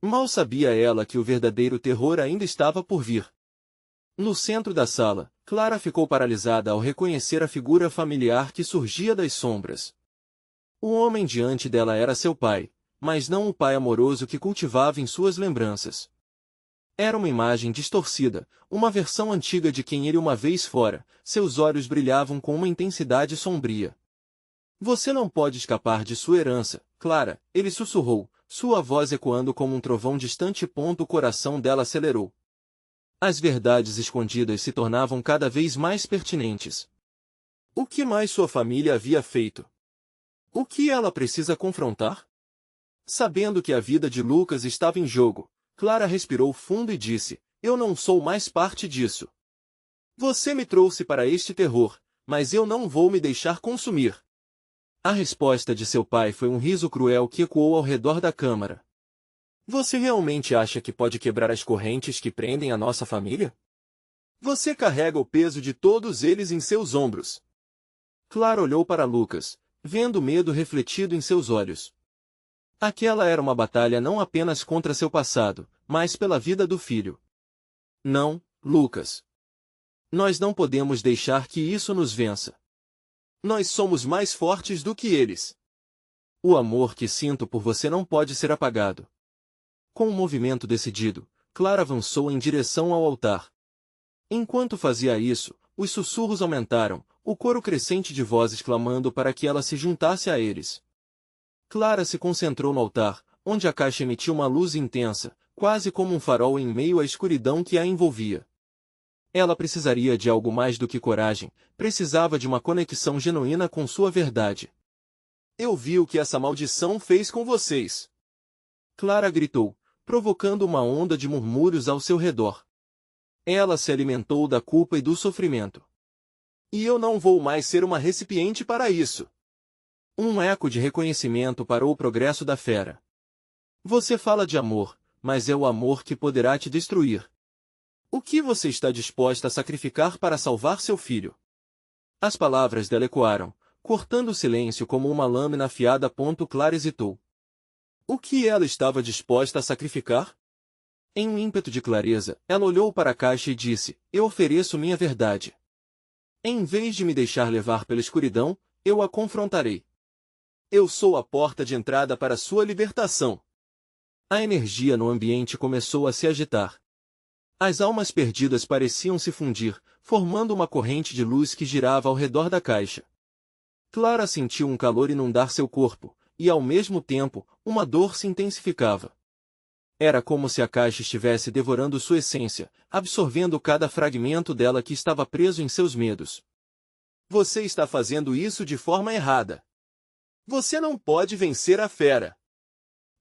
Mal sabia ela que o verdadeiro terror ainda estava por vir. No centro da sala, Clara ficou paralisada ao reconhecer a figura familiar que surgia das sombras. O homem diante dela era seu pai, mas não o pai amoroso que cultivava em suas lembranças. Era uma imagem distorcida, uma versão antiga de quem ele uma vez fora. Seus olhos brilhavam com uma intensidade sombria. Você não pode escapar de sua herança, Clara, ele sussurrou, sua voz ecoando como um trovão distante. O coração dela acelerou. As verdades escondidas se tornavam cada vez mais pertinentes. O que mais sua família havia feito? O que ela precisa confrontar? Sabendo que a vida de Lucas estava em jogo, Clara respirou fundo e disse, eu não sou mais parte disso. Você me trouxe para este terror, mas eu não vou me deixar consumir. A resposta de seu pai foi um riso cruel que ecoou ao redor da câmara. Você realmente acha que pode quebrar as correntes que prendem a nossa família? Você carrega o peso de todos eles em seus ombros. Clara olhou para Lucas, vendo o medo refletido em seus olhos. Aquela era uma batalha não apenas contra seu passado, mas pela vida do filho. Não, Lucas. Nós não podemos deixar que isso nos vença. Nós somos mais fortes do que eles. O amor que sinto por você não pode ser apagado. Com um movimento decidido, Clara avançou em direção ao altar. Enquanto fazia isso, os sussurros aumentaram, o coro crescente de vozes clamando para que ela se juntasse a eles. Clara se concentrou no altar, onde a caixa emitia uma luz intensa, quase como um farol em meio à escuridão que a envolvia. Ela precisaria de algo mais do que coragem, precisava de uma conexão genuína com sua verdade. Eu vi o que essa maldição fez com vocês. Clara gritou, provocando uma onda de murmúrios ao seu redor. Ela se alimentou da culpa e do sofrimento. E eu não vou mais ser uma recipiente para isso. Um eco de reconhecimento parou o progresso da fera. Você fala de amor, mas é o amor que poderá te destruir. O que você está disposta a sacrificar para salvar seu filho? As palavras dela ecoaram, cortando o silêncio como uma lâmina afiada. Clara hesitou. O que ela estava disposta a sacrificar? Em um ímpeto de clareza, ela olhou para a caixa e disse, eu ofereço minha verdade. Em vez de me deixar levar pela escuridão, eu a confrontarei. Eu sou a porta de entrada para sua libertação. A energia no ambiente começou a se agitar. As almas perdidas pareciam se fundir, formando uma corrente de luz que girava ao redor da caixa. Clara sentiu um calor inundar seu corpo, e ao mesmo tempo, uma dor se intensificava. Era como se a caixa estivesse devorando sua essência, absorvendo cada fragmento dela que estava preso em seus medos. Você está fazendo isso de forma errada. Você não pode vencer a fera.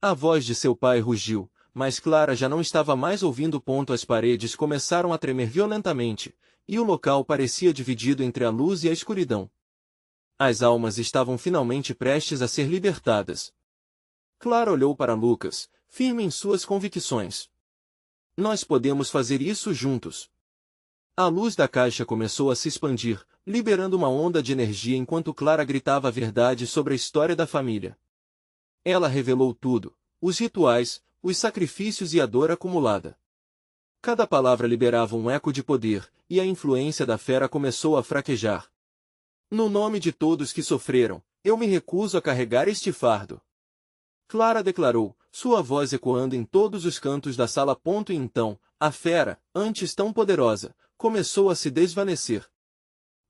A voz de seu pai rugiu, mas Clara já não estava mais ouvindo. As paredes começaram a tremer violentamente, e o local parecia dividido entre a luz e a escuridão. As almas estavam finalmente prestes a ser libertadas. Clara olhou para Lucas, firme em suas convicções. Nós podemos fazer isso juntos. A luz da caixa começou a se expandir, liberando uma onda de energia enquanto Clara gritava a verdade sobre a história da família. Ela revelou tudo, os rituais, os sacrifícios e a dor acumulada. Cada palavra liberava um eco de poder, e a influência da fera começou a fraquejar. No nome de todos que sofreram, eu me recuso a carregar este fardo. Clara declarou, sua voz ecoando em todos os cantos da sala. E então, a fera, antes tão poderosa, começou a se desvanecer.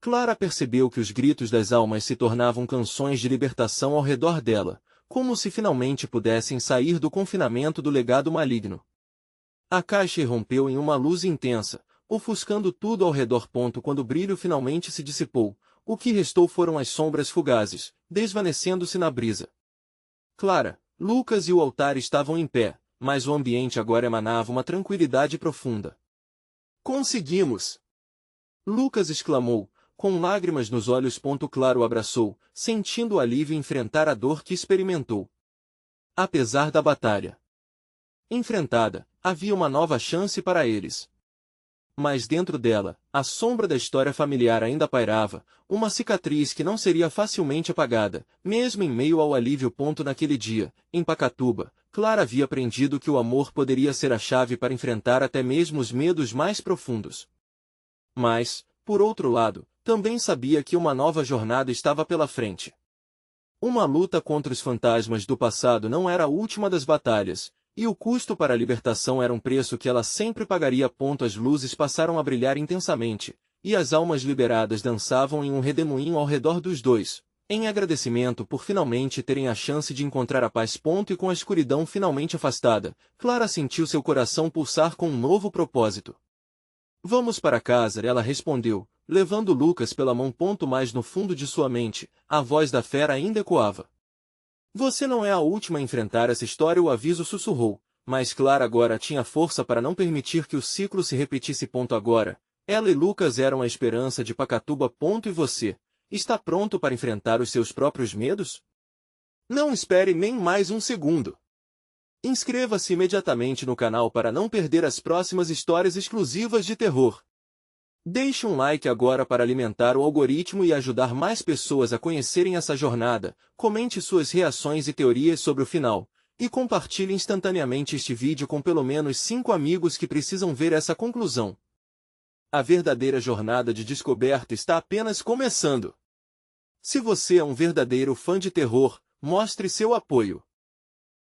Clara percebeu que os gritos das almas se tornavam canções de libertação ao redor dela, como se finalmente pudessem sair do confinamento do legado maligno. A caixa irrompeu em uma luz intensa, ofuscando tudo ao redor. Quando o brilho finalmente se dissipou, o que restou foram as sombras fugazes, desvanecendo-se na brisa. Clara, Lucas e o altar estavam em pé, mas o ambiente agora emanava uma tranquilidade profunda. Conseguimos! Lucas exclamou, com lágrimas nos olhos. Clara o abraçou, sentindo o alívio em enfrentar a dor que experimentou. Apesar da batalha enfrentada, havia uma nova chance para eles. Mas dentro dela, a sombra da história familiar ainda pairava, uma cicatriz que não seria facilmente apagada, mesmo em meio ao alívio. Naquele dia, em Pacatuba, Clara havia aprendido que o amor poderia ser a chave para enfrentar até mesmo os medos mais profundos. Mas, por outro lado, também sabia que uma nova jornada estava pela frente. Uma luta contra os fantasmas do passado não era a última das batalhas, e o custo para a libertação era um preço que ela sempre pagaria. As luzes passaram a brilhar intensamente, e as almas liberadas dançavam em um redemoinho ao redor dos dois, em agradecimento por finalmente terem a chance de encontrar a paz. E com a escuridão finalmente afastada, Clara sentiu seu coração pulsar com um novo propósito. Vamos para casa, ela respondeu, levando Lucas pela mão. Mas no fundo de sua mente, a voz da fera ainda ecoava. Você não é a última a enfrentar essa história, o aviso sussurrou, mas Clara agora tinha força para não permitir que o ciclo se repetisse. Agora, ela e Lucas eram a esperança de Pacatuba. E você, está pronto para enfrentar os seus próprios medos? Não espere nem mais um segundo. Inscreva-se imediatamente no canal para não perder as próximas histórias exclusivas de terror. Deixe um like agora para alimentar o algoritmo e ajudar mais pessoas a conhecerem essa jornada, comente suas reações e teorias sobre o final, e compartilhe instantaneamente este vídeo com pelo menos 5 amigos que precisam ver essa conclusão. A verdadeira jornada de descoberta está apenas começando. Se você é um verdadeiro fã de terror, mostre seu apoio.